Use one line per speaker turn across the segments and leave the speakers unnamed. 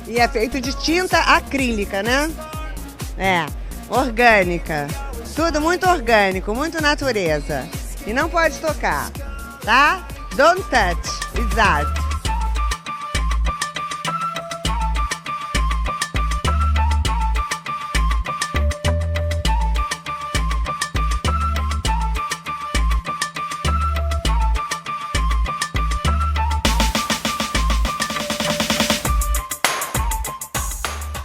E é feito de tinta acrílica, né? É, orgânica. Tudo muito orgânico, muito natureza. E não pode tocar, tá? Don't touch, exato.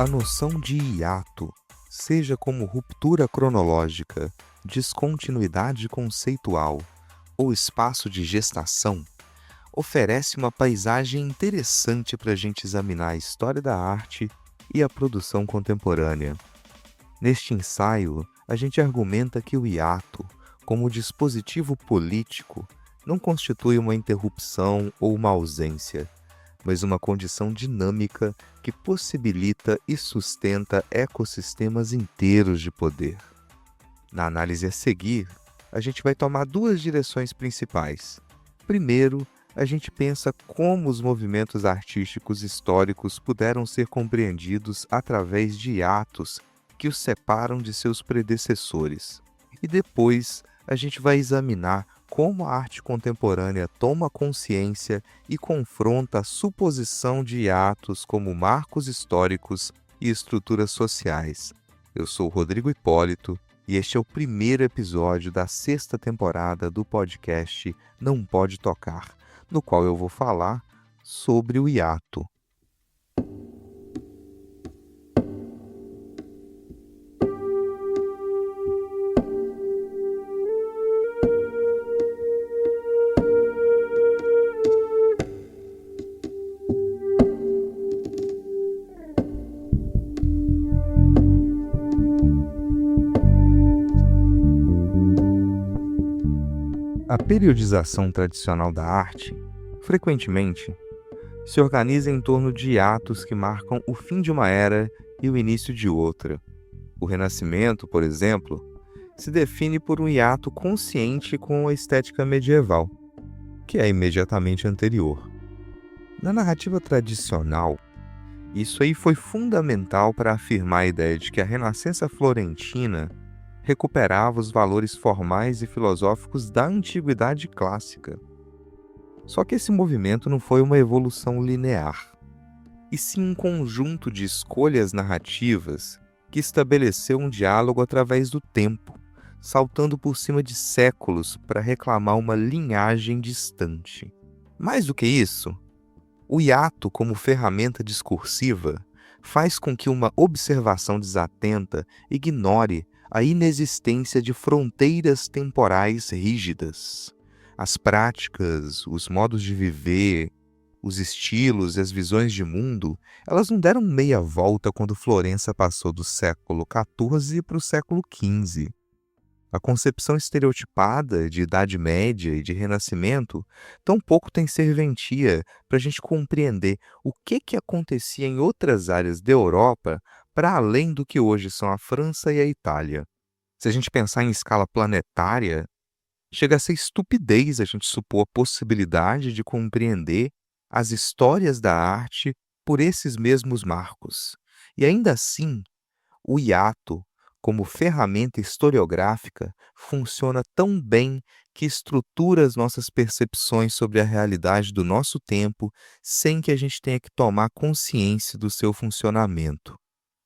A noção de hiato, seja como ruptura cronológica, descontinuidade conceitual ou espaço de gestação, oferece uma paisagem interessante para a gente examinar a história da arte e a produção contemporânea. Neste ensaio, a gente argumenta que o hiato, como dispositivo político, não constitui uma interrupção ou uma ausência, mas uma condição dinâmica que possibilita e sustenta ecossistemas inteiros de poder. Na análise a seguir, a gente vai tomar duas direções principais. Primeiro, a gente pensa como os movimentos artísticos históricos puderam ser compreendidos através de hiatos que os separam de seus predecessores. E depois, a gente vai examinar como a arte contemporânea toma consciência e confronta a suposição de hiatos como marcos históricos e estruturas sociais. Eu sou Rodrigo Hipólito e este é o primeiro episódio da 6ª temporada do podcast Não Pode Tocar, no qual eu vou falar sobre o hiato. A periodização tradicional da arte, frequentemente, se organiza em torno de hiatos que marcam o fim de uma era e o início de outra. O Renascimento, por exemplo, se define por um hiato consciente com a estética medieval, que é imediatamente anterior. Na narrativa tradicional, isso aí foi fundamental para afirmar a ideia de que a Renascença florentina recuperava os valores formais e filosóficos da antiguidade clássica. Só que esse movimento não foi uma evolução linear, e sim um conjunto de escolhas narrativas que estabeleceu um diálogo através do tempo, saltando por cima de séculos para reclamar uma linhagem distante. Mais do que isso, o hiato como ferramenta discursiva faz com que uma observação desatenta ignore a inexistência de fronteiras temporais rígidas. As práticas, os modos de viver, os estilos e as visões de mundo, elas não deram meia volta quando Florença passou do século XIV para o século XV. A concepção estereotipada de Idade Média e de Renascimento tampouco tem serventia para a gente compreender o que acontecia em outras áreas da Europa para além do que hoje são a França e a Itália. Se a gente pensar em escala planetária, chega a ser estupidez a gente supor a possibilidade de compreender as histórias da arte por esses mesmos marcos. E ainda assim, o hiato, como ferramenta historiográfica, funciona tão bem que estrutura as nossas percepções sobre a realidade do nosso tempo sem que a gente tenha que tomar consciência do seu funcionamento.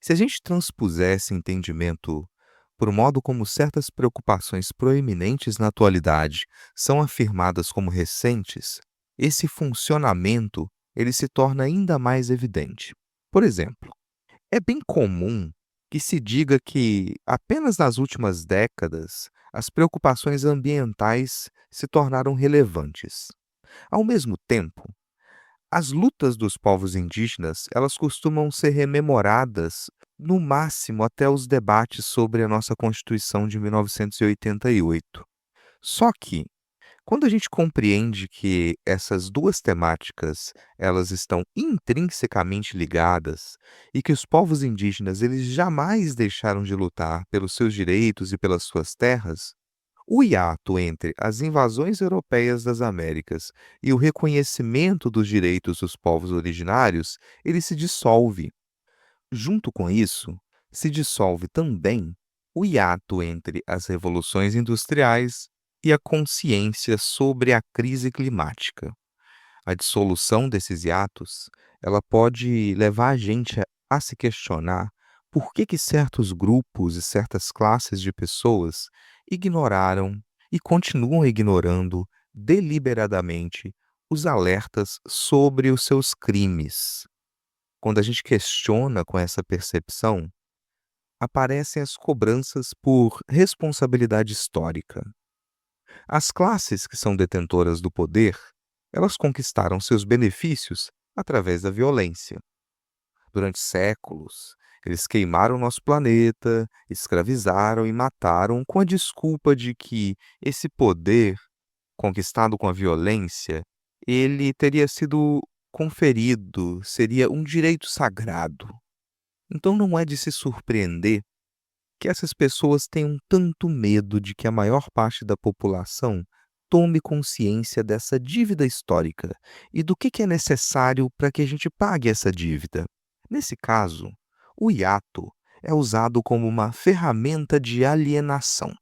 Se a gente transpuser esse entendimento por modo como certas preocupações proeminentes na atualidade são afirmadas como recentes, esse funcionamento ele se torna ainda mais evidente. Por exemplo, é bem comum que se diga que apenas nas últimas décadas as preocupações ambientais se tornaram relevantes. Ao mesmo tempo, as lutas dos povos indígenas, elas costumam ser rememoradas no máximo até os debates sobre a nossa Constituição de 1988. Só que, quando a gente compreende que essas duas temáticas, elas estão intrinsecamente ligadas e que os povos indígenas, eles jamais deixaram de lutar pelos seus direitos e pelas suas terras, O hiato entre as invasões europeias das Américas e o reconhecimento dos direitos dos povos originários, ele se dissolve. Junto com isso, se dissolve também o hiato entre as revoluções industriais e a consciência sobre a crise climática. A dissolução desses hiatos, ela pode levar a gente a se questionar por que certos grupos e certas classes de pessoas ignoraram e continuam ignorando deliberadamente os alertas sobre os seus crimes. Quando a gente questiona com essa percepção, aparecem as cobranças por responsabilidade histórica. As classes que são detentoras do poder, elas conquistaram seus benefícios através da violência. Durante séculos, eles queimaram nosso planeta, escravizaram e mataram com a desculpa de que esse poder, conquistado com a violência, ele teria sido conferido, seria um direito sagrado. Então não é de se surpreender que essas pessoas tenham tanto medo de que a maior parte da população tome consciência dessa dívida histórica e do que é necessário para que a gente pague essa dívida. Nesse caso, o hiato é usado como uma ferramenta de alienação.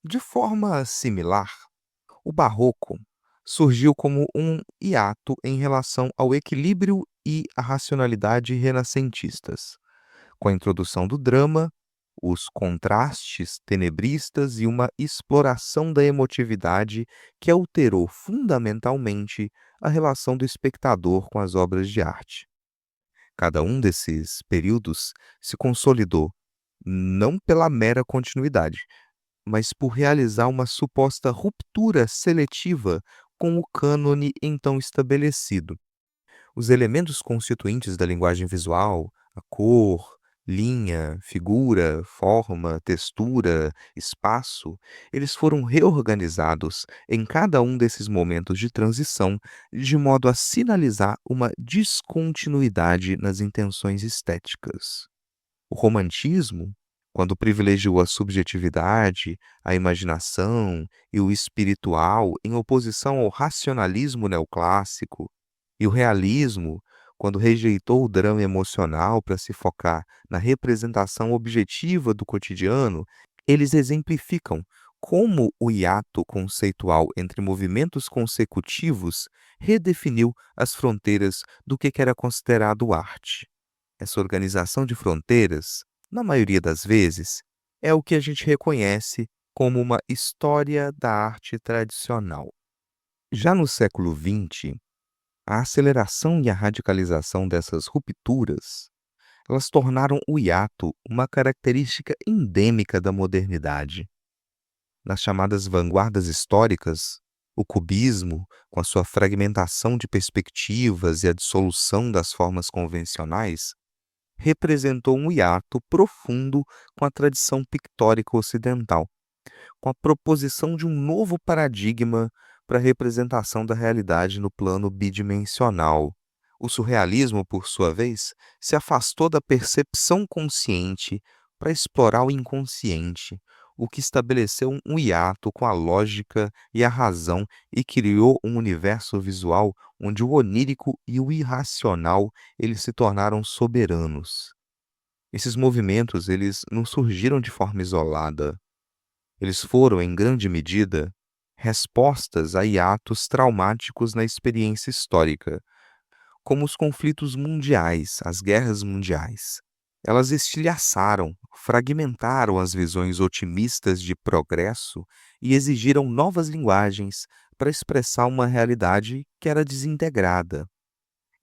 De forma similar, o barroco surgiu como um hiato em relação ao equilíbrio e à racionalidade renascentistas. Com a introdução do drama, os contrastes tenebristas e uma exploração da emotividade que alterou fundamentalmente a relação do espectador com as obras de arte. Cada um desses períodos se consolidou não pela mera continuidade, mas por realizar uma suposta ruptura seletiva com o cânone então estabelecido. Os elementos constituintes da linguagem visual, a cor, linha, figura, forma, textura, espaço, eles foram reorganizados em cada um desses momentos de transição, de modo a sinalizar uma descontinuidade nas intenções estéticas. O romantismo, quando privilegiou a subjetividade, a imaginação e o espiritual em oposição ao racionalismo neoclássico, e o realismo, quando rejeitou o drama emocional para se focar na representação objetiva do cotidiano, eles exemplificam como o hiato conceitual entre movimentos consecutivos redefiniu as fronteiras do que era considerado arte. Essa organização de fronteiras, na maioria das vezes, é o que a gente reconhece como uma história da arte tradicional. Já no século XX, a aceleração e a radicalização dessas rupturas, elas tornaram o hiato uma característica endêmica da modernidade. Nas chamadas vanguardas históricas, o cubismo, com a sua fragmentação de perspectivas e a dissolução das formas convencionais, representou um hiato profundo com a tradição pictórica ocidental, com a proposição de um novo paradigma para a representação da realidade no plano bidimensional. O surrealismo, por sua vez, se afastou da percepção consciente para explorar o inconsciente, o que estabeleceu um hiato com a lógica e a razão e criou um universo visual onde o onírico e o irracional eles se tornaram soberanos. Esses movimentos eles não surgiram de forma isolada. Eles foram, em grande medida, respostas a hiatos traumáticos na experiência histórica, como os conflitos mundiais, as guerras mundiais. Elas estilhaçaram, fragmentaram as visões otimistas de progresso e exigiram novas linguagens para expressar uma realidade que era desintegrada.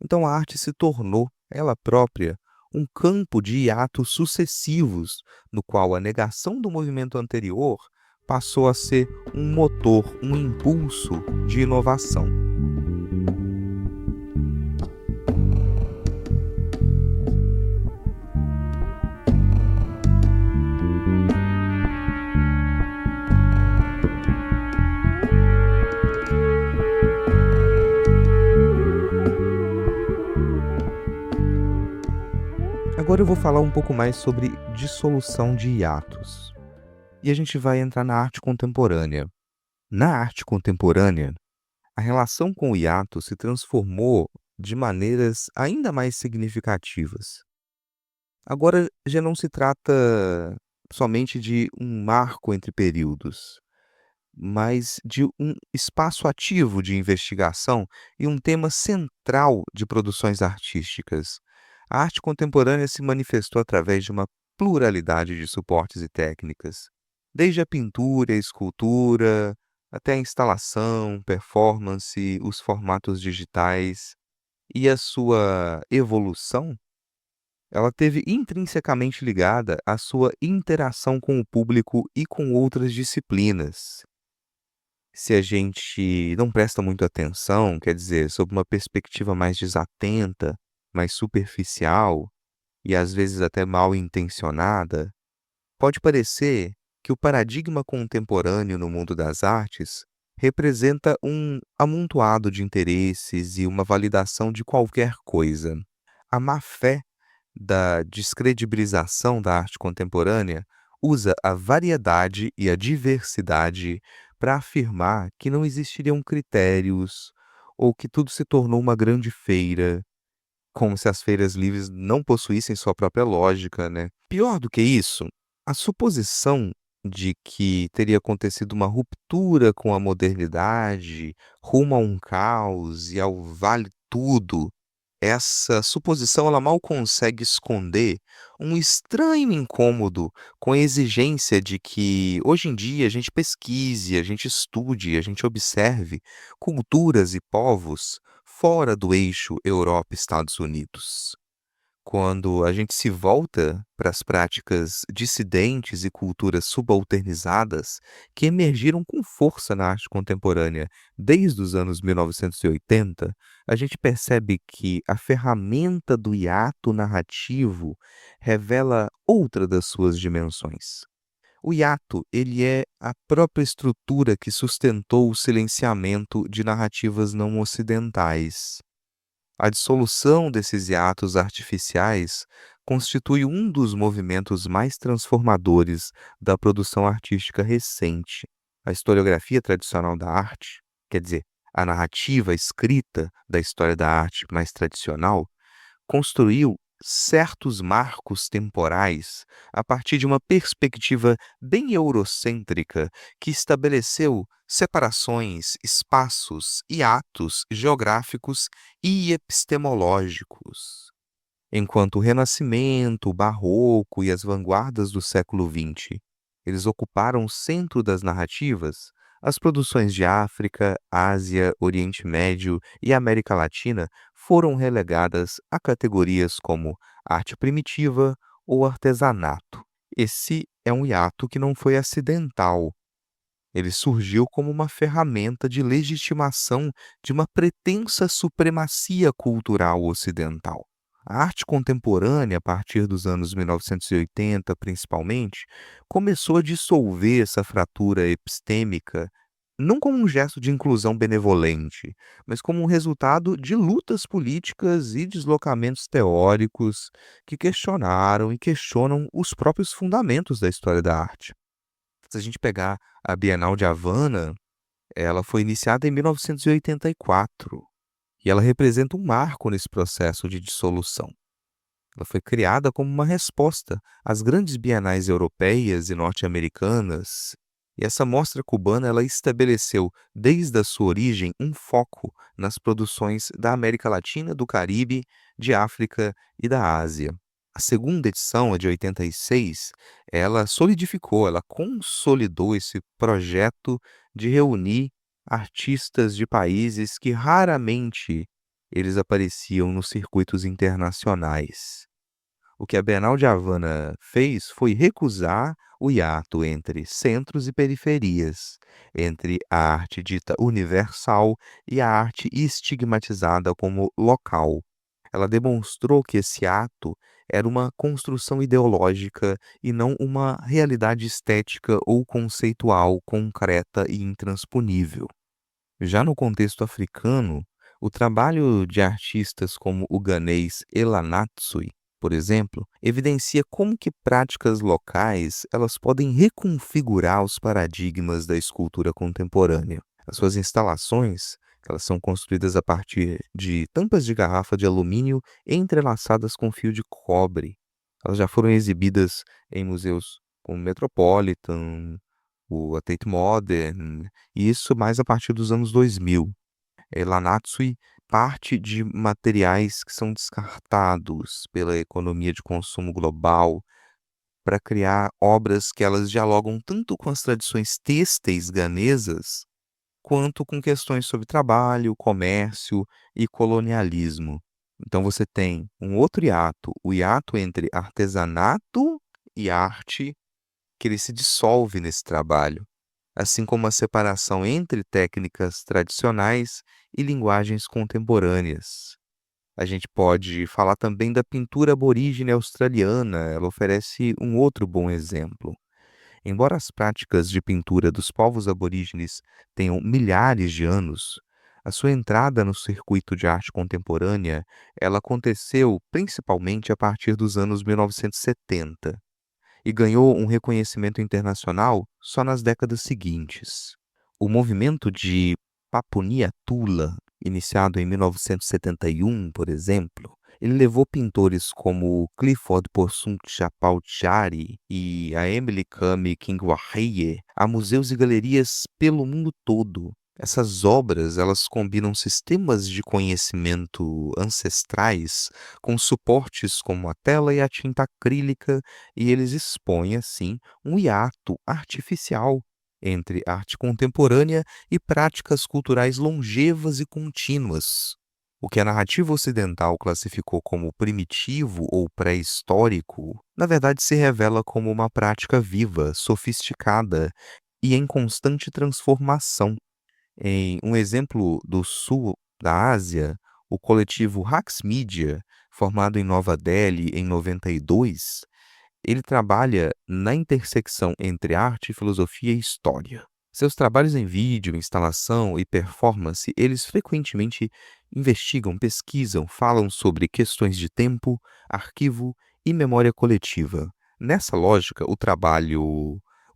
Então a arte se tornou, ela própria, um campo de hiatos sucessivos, no qual a negação do movimento anterior passou a ser um motor, um impulso de inovação. Agora eu vou falar um pouco mais sobre dissolução de hiatos. e a gente vai entrar na arte contemporânea. Na arte contemporânea, a relação com o hiato se transformou de maneiras ainda mais significativas. Agora já não se trata somente de um marco entre períodos, mas de um espaço ativo de investigação e um tema central de produções artísticas. A arte contemporânea se manifestou através de uma pluralidade de suportes e técnicas, desde a pintura, a escultura, até a instalação, performance, os formatos digitais. E a sua evolução, ela teve intrinsecamente ligada à sua interação com o público e com outras disciplinas. Se a gente não presta muito atenção, quer dizer, sob uma perspectiva mais desatenta, mais superficial e às vezes até mal intencionada, pode parecer que o paradigma contemporâneo no mundo das artes representa um amontoado de interesses e uma validação de qualquer coisa. A má-fé da descredibilização da arte contemporânea usa a variedade e a diversidade para afirmar que não existiriam critérios ou que tudo se tornou uma grande feira, como se as feiras livres não possuíssem sua própria lógica, né. Pior do que isso, a suposição de que teria acontecido uma ruptura com a modernidade, rumo a um caos e ao vale tudo, essa suposição ela mal consegue esconder um estranho incômodo com a exigência de que, hoje em dia, a gente pesquise, a gente estude, a gente observe culturas e povos fora do eixo Europa-Estados Unidos. Quando a gente se volta para as práticas dissidentes e culturas subalternizadas que emergiram com força na arte contemporânea desde os anos 1980, a gente percebe que a ferramenta do hiato narrativo revela outra das suas dimensões. O hiato, ele é a própria estrutura que sustentou o silenciamento de narrativas não ocidentais. A dissolução desses hiatos artificiais constitui um dos movimentos mais transformadores da produção artística recente. A historiografia tradicional da arte, quer dizer, a narrativa escrita da história da arte mais tradicional, construiu certos marcos temporais a partir de uma perspectiva bem eurocêntrica que estabeleceu separações, espaços e atos geográficos e epistemológicos. Enquanto o Renascimento, o Barroco e as vanguardas do século XX, eles ocuparam o centro das narrativas, as produções de África, Ásia, Oriente Médio e América Latina foram relegadas a categorias como arte primitiva ou artesanato. Esse é um hiato que não foi acidental. Ele surgiu como uma ferramenta de legitimação de uma pretensa supremacia cultural ocidental. A arte contemporânea, a partir dos anos 1980 principalmente, começou a dissolver essa fratura epistêmica, não como um gesto de inclusão benevolente, mas como um resultado de lutas políticas e deslocamentos teóricos que questionaram e questionam os próprios fundamentos da história da arte. Se a gente pegar a Bienal de Havana, ela foi iniciada em 1984 e ela representa um marco nesse processo de dissolução. Ela foi criada como uma resposta às grandes bienais europeias e norte-americanas, e essa mostra cubana ela estabeleceu, desde a sua origem, um foco nas produções da América Latina, do Caribe, de África e da Ásia. A segunda edição, a de 86, ela solidificou, ela consolidou esse projeto de reunir artistas de países que raramente eles apareciam nos circuitos internacionais. O que a Bienal de Havana fez foi recusar o hiato entre centros e periferias, entre a arte dita universal e a arte estigmatizada como local. Ela demonstrou que esse ato era uma construção ideológica e não uma realidade estética ou conceitual concreta e intransponível. Já no contexto africano, o trabalho de artistas como o ganês Ela Natsui por exemplo, evidencia como que práticas locais elas podem reconfigurar os paradigmas da escultura contemporânea. As suas instalações, elas são construídas a partir de tampas de garrafa de alumínio entrelaçadas com fio de cobre. Elas já foram exibidas em museus como o Metropolitan, a Tate Modern, e isso mais a partir dos anos 2000. Lanatsui parte de materiais que são descartados pela economia de consumo global para criar obras que elas dialogam tanto com as tradições têxteis ganesas, quanto com questões sobre trabalho, comércio e colonialismo. Então você tem um outro hiato, o hiato entre artesanato e arte, que ele se dissolve nesse trabalho, assim como a separação entre técnicas tradicionais e linguagens contemporâneas. A gente pode falar também da pintura aborígene australiana, ela oferece um outro bom exemplo. Embora as práticas de pintura dos povos aborígenes tenham milhares de anos, a sua entrada no circuito de arte contemporânea, ela aconteceu principalmente a partir dos anos 1970 e ganhou um reconhecimento internacional só nas décadas seguintes. O movimento de Papunia Tula, iniciado em 1971, por exemplo, ele levou pintores como Clifford Possum Chapalchari e a Emily Kami Kingwaheye a museus e galerias pelo mundo todo. Essas obras, elas combinam sistemas de conhecimento ancestrais com suportes como a tela e a tinta acrílica, e eles expõem, assim, um hiato artificial entre arte contemporânea e práticas culturais longevas e contínuas. O que a narrativa ocidental classificou como primitivo ou pré-histórico, na verdade se revela como uma prática viva, sofisticada e em constante transformação. Em um exemplo do sul da Ásia, o coletivo Rax Media, formado em Nova Delhi em 92, ele trabalha na intersecção entre arte, filosofia e história. Seus trabalhos em vídeo, instalação e performance, eles frequentemente investigam, pesquisam, falam sobre questões de tempo, arquivo e memória coletiva. Nessa lógica, o trabalho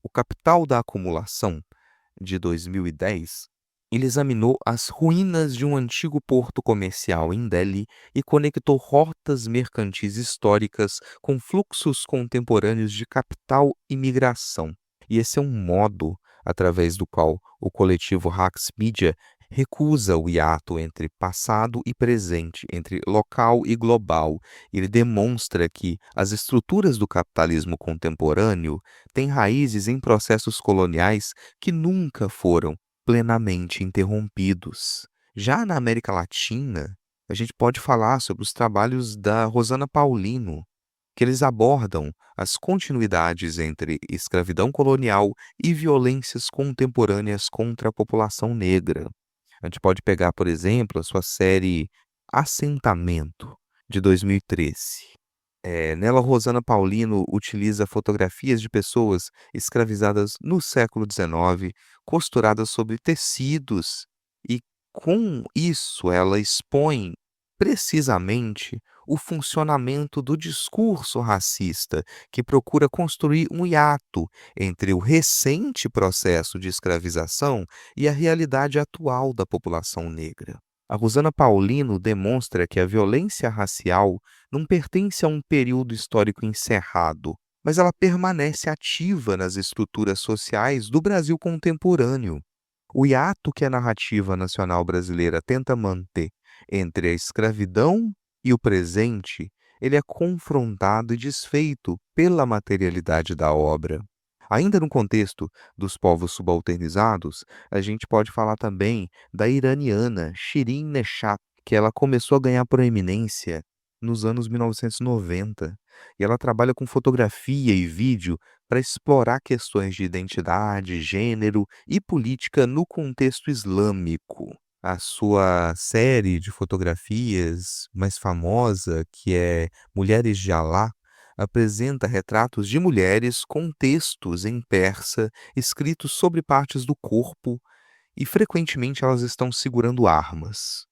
O Capital da Acumulação, de 2010, ele examinou as ruínas de um antigo porto comercial em Delhi e conectou rotas mercantis históricas com fluxos contemporâneos de capital e migração. E esse é um modo através do qual o coletivo Rax Media recusa o hiato entre passado e presente, entre local e global. Ele demonstra que as estruturas do capitalismo contemporâneo têm raízes em processos coloniais que nunca foram plenamente interrompidos. Já na América Latina, a gente pode falar sobre os trabalhos da Rosana Paulino, que eles abordam as continuidades entre escravidão colonial e violências contemporâneas contra a população negra. A gente pode pegar, por exemplo, a sua série Assentamento, de 2013. Nela, Rosana Paulino utiliza fotografias de pessoas escravizadas no século XIX, costuradas sobre tecidos, e com isso ela expõe precisamente o funcionamento do discurso racista, que procura construir um hiato entre o recente processo de escravização e a realidade atual da população negra. A Rosana Paulino demonstra que a violência racial não pertence a um período histórico encerrado, mas ela permanece ativa nas estruturas sociais do Brasil contemporâneo. O hiato que a narrativa nacional brasileira tenta manter entre a escravidão e o presente, ele é confrontado e desfeito pela materialidade da obra. Ainda no contexto dos povos subalternizados, a gente pode falar também da iraniana Shirin Neshat, que ela começou a ganhar proeminência nos anos 1990, e ela trabalha com fotografia e vídeo para explorar questões de identidade, gênero e política no contexto islâmico. A sua série de fotografias mais famosa, que é Mulheres de Alá, apresenta retratos de mulheres com textos em persa escritos sobre partes do corpo, e frequentemente elas estão segurando armas.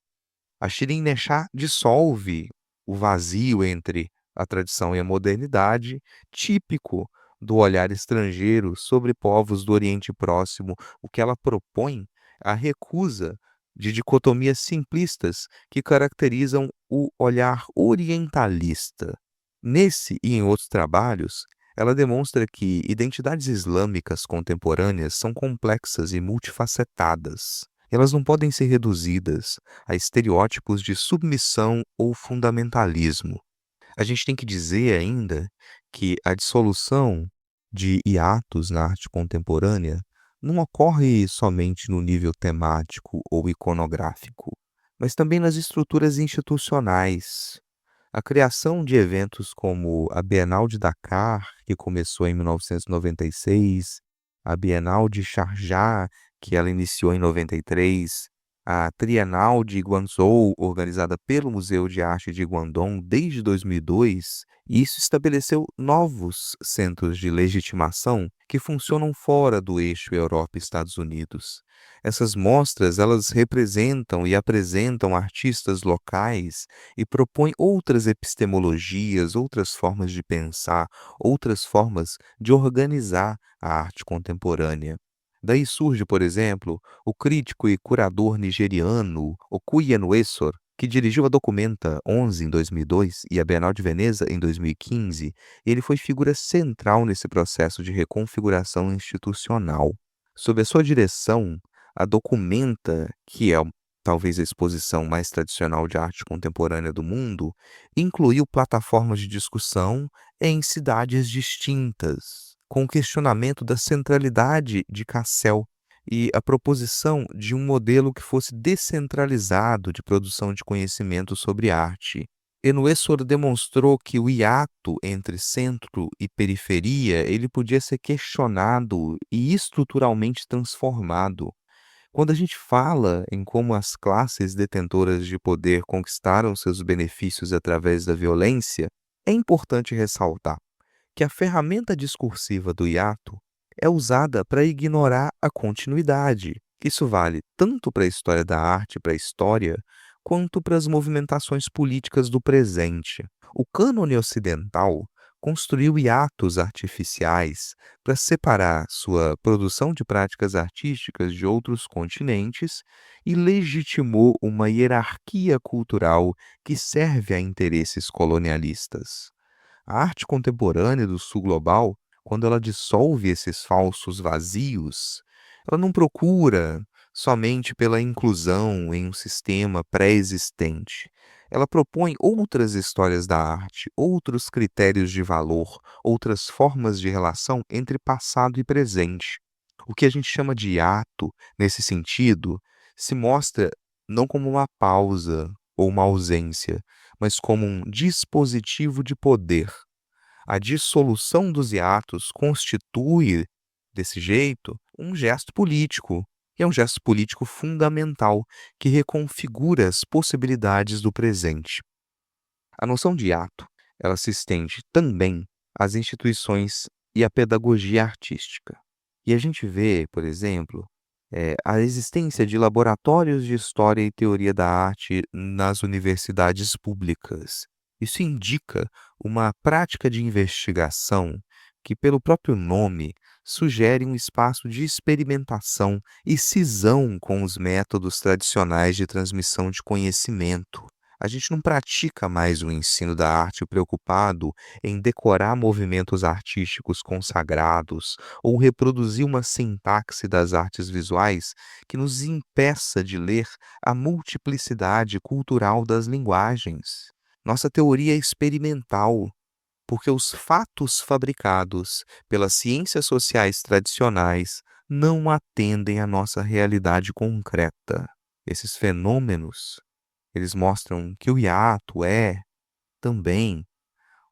A Shirin Neshat dissolve o vazio entre a tradição e a modernidade, típico do olhar estrangeiro sobre povos do Oriente Próximo. O que ela propõe, a recusa de dicotomias simplistas que caracterizam o olhar orientalista. Nesse e em outros trabalhos, ela demonstra que identidades islâmicas contemporâneas são complexas e multifacetadas. Elas não podem ser reduzidas a estereótipos de submissão ou fundamentalismo. A gente tem que dizer ainda que a dissolução de hiatos na arte contemporânea não ocorre somente no nível temático ou iconográfico, mas também nas estruturas institucionais. A criação de eventos como a Bienal de Dakar, que começou em 1996, a Bienal de Sharjah, que ela iniciou em 93, a Trienal de Guangzhou, organizada pelo Museu de Arte de Guangdong desde 2002, e isso estabeleceu novos centros de legitimação que funcionam fora do eixo Europa e Estados Unidos. Essas mostras, elas representam e apresentam artistas locais e propõem outras epistemologias, outras formas de pensar, outras formas de organizar a arte contemporânea. Daí surge, por exemplo, o crítico e curador nigeriano Okuye Nwaisor, que dirigiu a Documenta 11 em 2002 e a Bienal de Veneza em 2015. Ele foi figura central nesse processo de reconfiguração institucional. Sob a sua direção, a Documenta, que é talvez a exposição mais tradicional de arte contemporânea do mundo, incluiu plataformas de discussão em cidades distintas, com o questionamento da centralidade de Cassel e a proposição de um modelo que fosse descentralizado de produção de conhecimento sobre arte. Enuessor demonstrou que o hiato entre centro e periferia ele podia ser questionado e estruturalmente transformado. Quando a gente fala em como as classes detentoras de poder conquistaram seus benefícios através da violência, é importante ressaltar que a ferramenta discursiva do hiato é usada para ignorar a continuidade. Isso vale tanto para a história da arte, para a história, quanto para as movimentações políticas do presente. O cânone ocidental construiu hiatos artificiais para separar sua produção de práticas artísticas de outros continentes e legitimou uma hierarquia cultural que serve a interesses colonialistas. A arte contemporânea do sul global, quando ela dissolve esses falsos vazios, ela não procura somente pela inclusão em um sistema pré-existente. Ela propõe outras histórias da arte, outros critérios de valor, outras formas de relação entre passado e presente. O que a gente chama de ato, nesse sentido, se mostra não como uma pausa ou uma ausência, mas como um dispositivo de poder. A dissolução dos hiatos constitui, desse jeito, um gesto político, e é um gesto político fundamental que reconfigura as possibilidades do presente. A noção de hiato, ela se estende também às instituições e à pedagogia artística. E a gente vê, por exemplo, a existência de laboratórios de história e teoria da arte nas universidades públicas. Isso indica uma prática de investigação que, pelo próprio nome, sugere um espaço de experimentação e cisão com os métodos tradicionais de transmissão de conhecimento. A gente não pratica mais o ensino da arte preocupado em decorar movimentos artísticos consagrados ou reproduzir uma sintaxe das artes visuais que nos impeça de ler a multiplicidade cultural das linguagens. Nossa teoria é experimental, porque os fatos fabricados pelas ciências sociais tradicionais não atendem à nossa realidade concreta. Esses fenômenos, eles mostram que o hiato é, também,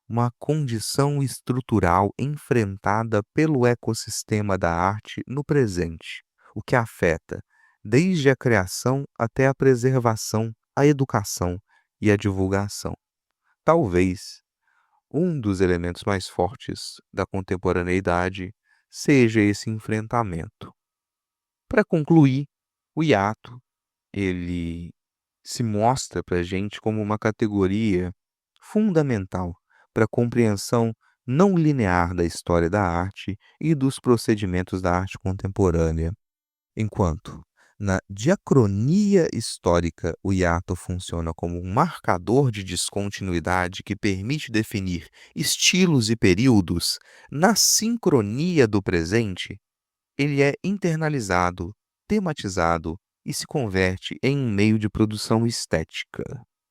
uma condição estrutural enfrentada pelo ecossistema da arte no presente, o que afeta desde a criação até a preservação, a educação e a divulgação. Talvez um dos elementos mais fortes da contemporaneidade seja esse enfrentamento. Para concluir, o hiato, ele se mostra para a gente como uma categoria fundamental para a compreensão não linear da história da arte e dos procedimentos da arte contemporânea. Enquanto, na diacronia histórica, o hiato funciona como um marcador de descontinuidade que permite definir estilos e períodos, na sincronia do presente, ele é internalizado, tematizado e se converte em um meio de produção estética.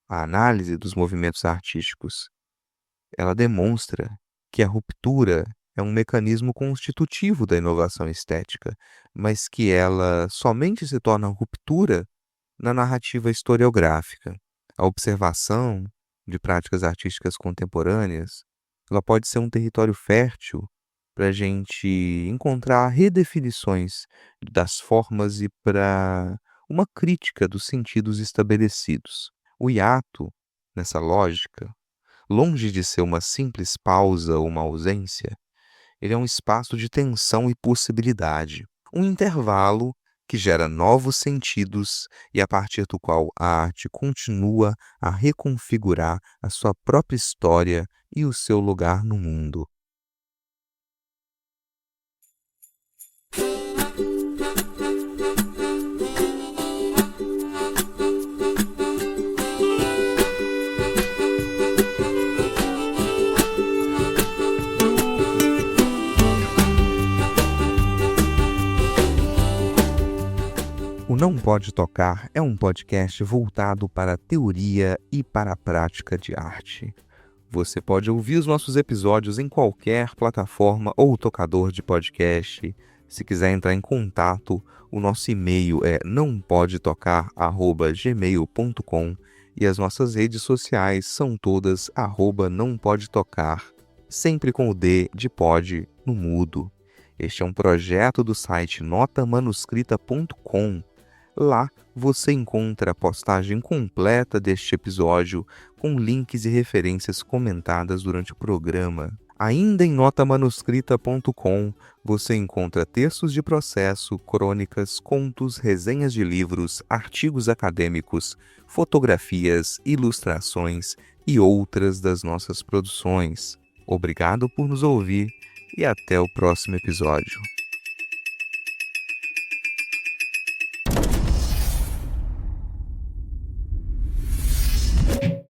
A análise dos movimentos artísticos, ela demonstra que a ruptura é um mecanismo constitutivo da inovação estética, mas que ela somente se torna ruptura na narrativa historiográfica. A observação de práticas artísticas contemporâneas, ela pode ser um território fértil para a gente encontrar redefinições das formas e para uma crítica dos sentidos estabelecidos. O hiato, nessa lógica, longe de ser uma simples pausa ou uma ausência, ele é um espaço de tensão e possibilidade, um intervalo que gera novos sentidos e a partir do qual a arte continua a reconfigurar a sua própria história e o seu lugar no mundo. O Não Pode Tocar é um podcast voltado para a teoria e para a prática de arte. Você pode ouvir os nossos episódios em qualquer plataforma ou tocador de podcast. Se quiser entrar em contato, o nosso e-mail é nãopodetocar@gmail.com e as nossas redes sociais são todas @nãopodetocar, sempre com o D de pod no mudo. Este é um projeto do site notamanuscrita.com. Lá você encontra a postagem completa deste episódio com links e referências comentadas durante o programa. Ainda em notamanuscrita.com você encontra textos de processo, crônicas, contos, resenhas de livros, artigos acadêmicos, fotografias, ilustrações e outras das nossas produções. Obrigado por nos ouvir e até o próximo episódio.